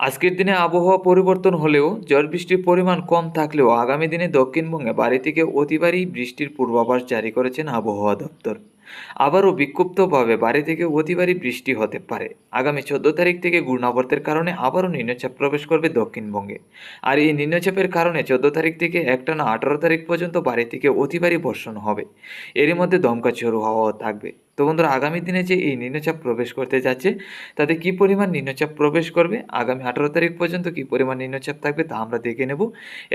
আজকের দিনে আবহাওয়া পরিবর্তন হলেও ঝড় বৃষ্টির পরিমাণ কম থাকলেও আগামী দিনে দক্ষিণবঙ্গে ভারী থেকে অতি ভারী বৃষ্টির পূর্বাভাস জারি করেছেন আবহাওয়া দপ্তর। আবারও বিক্ষিপ্তভাবে ভারী থেকে অতি ভারী বৃষ্টি হতে পারে। আগামী 14 তারিখ থেকে ঘূর্ণাবর্তের কারণে আবারও নিম্নচাপ প্রবেশ করবে দক্ষিণবঙ্গে। আর এই নিম্নচাপের কারণে 14 তারিখ থেকে একটানা 18 তারিখ পর্যন্ত ভারী থেকে অতি ভারী বর্ষণ হবে। এরই মধ্যে দমকা ঝোড়ো হাওয়াও থাকবে। তো বন্ধুরা, আগামী দিনে যে এই নিম্নচাপ প্রবেশ করতে যাচ্ছে তাতে কী পরিমাণ নিম্নচাপ প্রবেশ করবে, আগামী 18 তারিখ পর্যন্ত কী পরিমাণ নিম্নচাপ থাকবে তা আমরা দেখে নেব।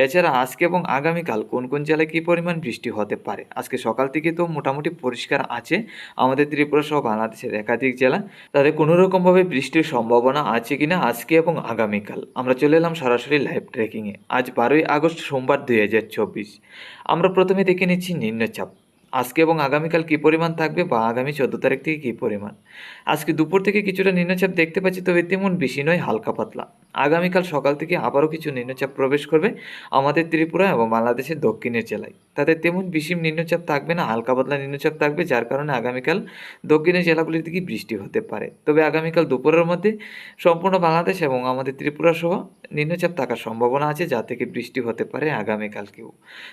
এছাড়া আজকে এবং আগামীকাল কোন কোন জেলায় কী পরিমাণ বৃষ্টি হতে পারে। আজকে সকাল থেকে তো মোটামুটি পরিষ্কার আছে আমাদের ত্রিপুরা সহ বাংলাদেশের একাধিক জেলা। তাদের কোনো রকমভাবে বৃষ্টির সম্ভাবনা আছে কিনা আজকে এবং আগামীকাল আমরা চলে এলাম সরাসরি লাইভ ট্র্যাকিংয়ে। আজ 12ই আগস্ট সোমবার 2024। আমরা প্রথমে দেখে নিচ্ছি নিম্নচাপ আজকে এবং আগামীকাল কী পরিমাণ থাকবে বা আগামী 14 তারিখ থেকে কী পরিমাণ। আজকে দুপুর থেকে কিছুটা নিম্নচাপ দেখতে পাচ্ছি, তবে তেমন বেশি নয়, হালকা পাতলা। আগামীকাল সকাল থেকে আবারও কিছু নিম্নচাপ প্রবেশ করবে আমাদের ত্রিপুরা এবং বাংলাদেশের দক্ষিণের জেলায়। তাদের তেমন বেশি নিম্নচাপ থাকবে না, হালকা পাতলা নিম্নচাপ থাকবে, যার কারণে আগামীকাল দক্ষিণের জেলাগুলির দিকে বৃষ্টি হতে পারে। তবে আগামীকাল দুপুরের মধ্যে সম্পূর্ণ বাংলাদেশ এবং আমাদের ত্রিপুরা সহ নিম্নচাপ থাকার সম্ভাবনা আছে, যা থেকে বৃষ্টি হতে পারে আগামীকালকেও।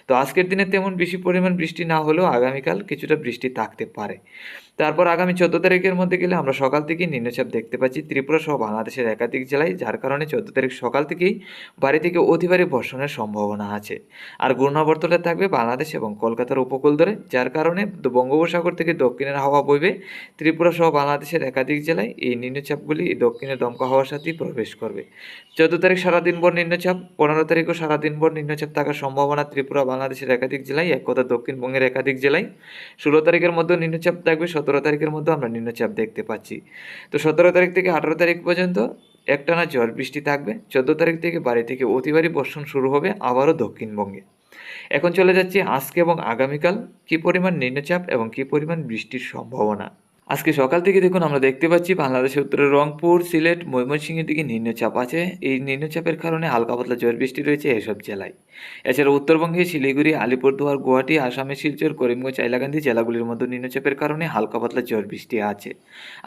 তো আজকের দিনে তেমন বেশি পরিমাণ বৃষ্টি না হলেও আগামীকাল কিছুটা বৃষ্টি থাকতে পারে। তারপর আগামী 14 তারিখের মধ্যে গেলে আমরা সকাল থেকেই নিম্নচাপ দেখতে পাচ্ছি ত্রিপুরা সহ বাংলাদেশের একাধিক জেলায়, যার কারণে 14 তারিখ সকাল থেকেই ভারী থেকে অতি ভারী বর্ষণের সম্ভাবনা আছে। আর ঘূর্ণাবর্তটা থাকবে বাংলাদেশ এবং কলকাতার উপকূল ধরে, যার কারণে বঙ্গোপসাগর থেকে দক্ষিণের হাওয়া বইবে ত্রিপুরা সহ বাংলাদেশের একাধিক জেলায়। এই নিম্নচাপগুলি দক্ষিণের দমকা হাওয়ার সাথেই প্রবেশ করবে। 14 তারিখ সারাদিনভর নিম্নচাপ, 15 তারিখও সারাদিনভর নিম্নচাপ থাকার সম্ভাবনা ত্রিপুরা বাংলাদেশের একাধিক জেলায়, এক কথা দক্ষিণবঙ্গের একাধিক জেলায়। 16 তারিখের মধ্যেও নিম্নচাপ থাকবে, 17 তারিখের মধ্যেও আমরা নিম্নচাপ দেখতে পাচ্ছি। তো 17 তারিখ থেকে 18 তারিখ পর্যন্ত একটানা ঝড় বৃষ্টি থাকবে। 14 তারিখ থেকে ভারী থেকে অতি ভারী বর্ষণ শুরু হবে আবারও দক্ষিণবঙ্গে। এখন চলে যাচ্ছি আজকে এবং আগামীকাল কী পরিমাণ নিম্নচাপ এবং কী পরিমাণ বৃষ্টির সম্ভাবনা। আজকে সকাল থেকে দেখুন আমরা দেখতে পাচ্ছি বাংলাদেশের উত্তরে রংপুর, সিলেট, ময়মনসিংহের দিকে নিম্নচাপ আছে। এই নিম্নচাপের কারণে হালকা পাতলা ঝড় বৃষ্টি রয়েছে এসব জেলায়। এছাড়া উত্তরবঙ্গে শিলিগুড়ি, আলিপুরদুয়ার, গুয়াহাটি, আসামের শিলচর, করিমগঞ্জ, হাইলাকান্দি জেলাগুলির মধ্যে নিম্নচাপের কারণে হালকা পাতলা ঝড় বৃষ্টি আছে।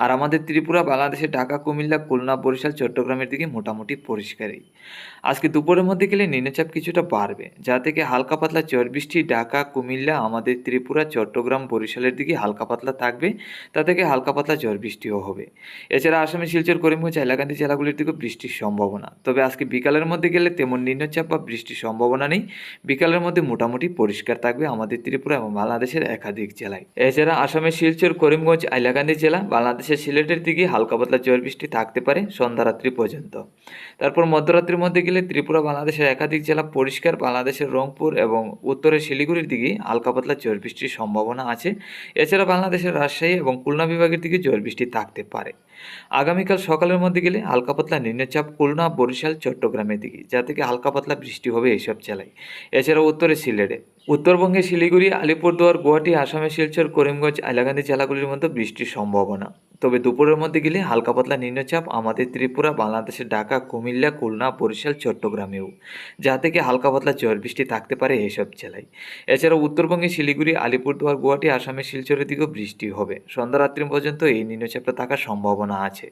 আর আমাদের ত্রিপুরা, বাংলাদেশের ঢাকা, কুমিল্লা, খুলনা, বরিশাল, চট্টগ্রামের দিকে মোটামুটি পরিষ্কারই। আজকে দুপুরের মধ্যে গেলে নিম্নচাপ কিছুটা বাড়বে, যা থেকে হালকা পাতলা ঝড় বৃষ্টি ঢাকা, কুমিল্লা, আমাদের ত্রিপুরা, চট্টগ্রাম, বরিশালের দিকে হালকা পাতলা থাকবে। তা থেকে হালকা পাতলা ঝড় বৃষ্টিও হবে। এছাড়া আসামে শিলচর, করিমগঞ্জ, হাইলাকান্দি জেলাগুলির দিকেও বৃষ্টির সম্ভাবনা। তবে আজকে বিকালের মধ্যে গেলে তেমন নিম্নচাপ বা বৃষ্টির সম্ভাবনা নেই। বিকালের মধ্যে মোটামুটি পরিষ্কার থাকবে আমাদের ত্রিপুরা এবং বাংলাদেশের একাধিক জেলায়। এছাড়া আসামের শিলচর, করিমগঞ্জ, হাইলাকান্দি জেলা, বাংলাদেশের সিলেটের দিকে হালকা পাতলা ঝড় বৃষ্টি থাকতে পারে সন্ধ্যারাত্রি পর্যন্ত। তারপর মধ্যরাত্রির মধ্যে গেলে ত্রিপুরা, বাংলাদেশের একাধিক জেলা পরিষ্কার, বাংলাদেশের রংপুর এবং উত্তরের শিলিগুড়ির দিকে হালকা পাতলা ঝড় বৃষ্টির সম্ভাবনা আছে। এছাড়া বাংলাদেশের রাজশাহী এবং খুলনা বিভাগের দিকে ঝড় বৃষ্টি থাকতে পারে। আগামীকাল সকালের মধ্যে গেলে হালকা পাতলা নিম্নচাপ খুলনা, বরিশাল, চট্টগ্রামের দিকে, যা থেকে হালকা পাতলা বৃষ্টি হবে এইসব জেলায়। এছাড়া উত্তরে সিলেটে, উত্তরবঙ্গে শিলিগুড়ি, আলিপুরদুয়ার, গুয়াহাটি, আসামের শিলচর, করিমগঞ্জ, হাইলাকান্দি জেলাগুলির মধ্যে বৃষ্টির সম্ভাবনা। তবে দুপুরের মধ্যে গেলে হালকা পাতলা নিম্নচাপ আমাদের ত্রিপুরা, বাংলাদেশের ঢাকা, কুমিল্লা, খুলনা, বরিশাল, চট্টগ্রামেও, যা থেকে হালকা পাতলা ঝড় বৃষ্টি থাকতে পারে এইসব জেলায়। এছাড়া উত্তরবঙ্গে শিলিগুড়ি, আলিপুরদুয়ার, গুয়াহাটি, আসামের শিলচরের দিকেও বৃষ্টি হবে। সন্ধ্যারাত্রি পর্যন্ত এই নিম্নচাপটা থাকার সম্ভাবনা আছে।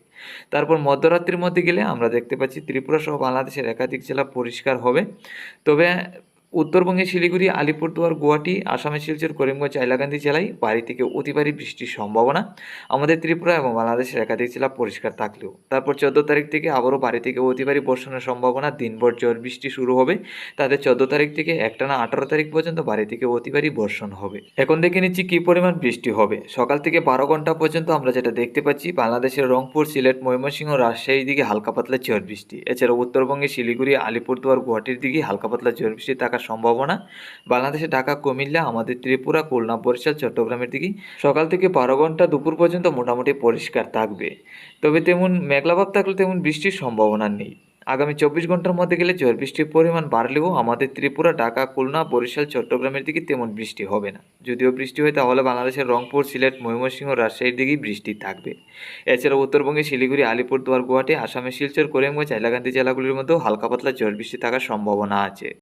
তারপর মধ্যরাত্রির মধ্যে গেলে আমরা দেখতে পাচ্ছি ত্রিপুরা সহ বাংলাদেশের একাধিক জেলা পরিষ্কার হবে। তবে উত্তরবঙ্গে শিলিগুড়ি, আলিপুরদুয়ার, গুয়াহাটি, আসামের শিলচর, করিমগঞ্জ, হাইলাকান্দি জেলায় ভারী থেকে অতি ভারী বৃষ্টির সম্ভাবনা। আমাদের ত্রিপুরা এবং বাংলাদেশের একাধিক জেলা পরিষ্কার থাকলেও তারপর 14 তারিখ থেকে আবারও ভারী থেকে অতি ভারী বর্ষণের সম্ভাবনা। দিনভর ঝড় বৃষ্টি শুরু হবে। তাদের 14 তারিখ থেকে একটানা 18 তারিখ পর্যন্ত ভারী থেকে অতি ভারী বর্ষণ হবে। এখন দেখে নিচ্ছি কী পরিমাণ বৃষ্টি হবে। সকাল থেকে 12 ঘন্টা পর্যন্ত আমরা যেটা দেখতে পাচ্ছি বাংলাদেশের রংপুর, সিলেট, ময়মনসিংহ, রাজশাহীর দিকে হালকা পাতলা ঝড় বৃষ্টি। এছাড়া উত্তরবঙ্গে শিলিগুড়ি, আলিপুরদুয়ার, গুয়াহাটির দিকে হালকা পাতলা ঝড় বৃষ্টি থাকার সম্ভাবনা। বাংলাদেশে ঢাকা, কুমিল্লা, আমাদের ত্রিপুরা, খুলনা, বরিশাল, চট্টগ্রামের দিকে সকাল থেকে 12 ঘন্টা দুপুর পর্যন্ত মোটামুটি পরিষ্কার থাকবে। তবে তেমন মেঘলাভাব থাকলে তেমন বৃষ্টির সম্ভাবনা নেই। আগামী 24 ঘন্টার মধ্যে গেলে ঝড় বৃষ্টির পরিমাণ বাড়লেও আমাদের ত্রিপুরা, ঢাকা, খুলনা, বরিশাল, চট্টগ্রামের দিকে তেমন বৃষ্টি হবে না। যদিও বৃষ্টি হয় তাহলে বাংলাদেশের রংপুর, সিলেট, ময়মনসিংহ, রাজশাহীর দিকেই বৃষ্টি থাকবে। এছাড়া উত্তরবঙ্গে শিলিগুড়ি, আলিপুরদুয়ার, গুয়াহাটি, আসামের শিলচর, করিমগঞ্জ, হাইলাকান্দি জেলাগুলির মধ্যেও হালকা পাতলা ঝড় বৃষ্টি থাকার সম্ভাবনা আছে।